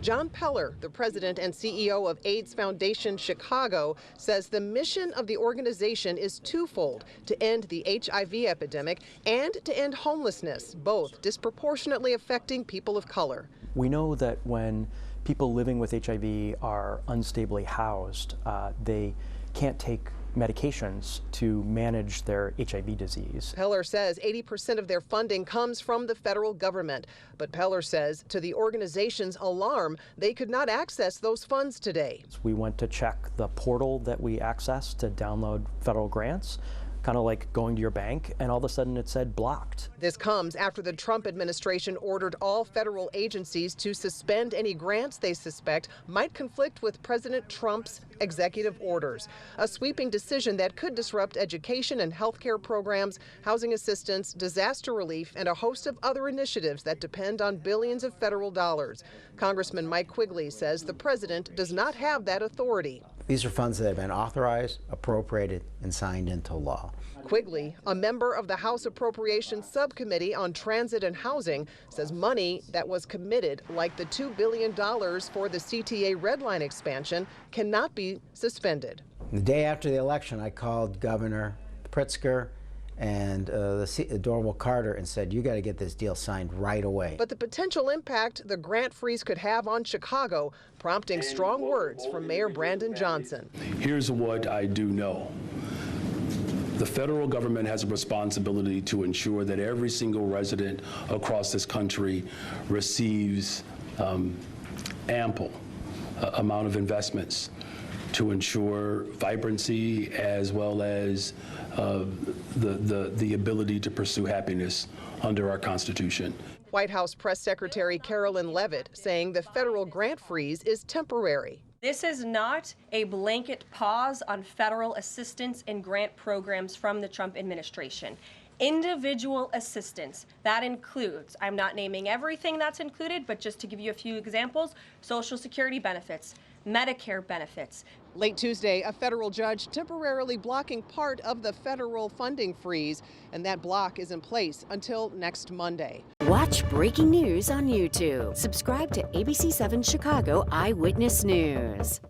John Peller, the president and CEO of AIDS Foundation Chicago, says the mission of the organization is twofold: to end the HIV epidemic and to end homelessness, both disproportionately affecting people of color. We know that when people living with HIV are unstably housed, they can't take medications to manage their HIV disease. Peller says 80% of their funding comes from the federal government. But Peller says, to the organization's alarm, they could not access those funds today. We went to check the portal that we access to download federal grants, kind of like going to your bank, and all of a sudden it said blocked. This comes after the Trump administration ordered all federal agencies to suspend any grants they suspect might conflict with President Trump's executive orders. A sweeping decision that could disrupt education and health care programs, housing assistance, disaster relief, and a host of other initiatives that depend on billions of federal dollars. Congressman Mike Quigley says the president does not have that authority. These are funds that have been authorized, appropriated, and signed into law. Quigley, a member of the House Appropriations Subcommittee on Transit and Housing, says money that was committed, like the $2 billion for the CTA Red Line expansion, cannot be suspended. The day after the election, I called Governor Pritzker and Dorwell Carter and said, you got to get this deal signed right away. But the potential impact the grant freeze could have on Chicago, prompting strong words from Mayor Brandon Johnson. Here's what I do know. The federal government has a responsibility to ensure that every single resident across this country receives ample amount of investments to ensure vibrancy as well as the ability to pursue happiness under our Constitution. White House Press Secretary Carolyn Leavitt saying the federal grant freeze is temporary. This is not a blanket pause on federal assistance and grant programs from the Trump administration. Individual assistance, that includes, I'm not naming everything that's included, but just to give you a few examples, Social Security benefits, Medicare benefits. Late Tuesday, a federal judge temporarily blocking part of the federal funding freeze, and that block is in place until next Monday. Watch breaking news on YouTube. Subscribe to ABC7 Chicago Eyewitness News.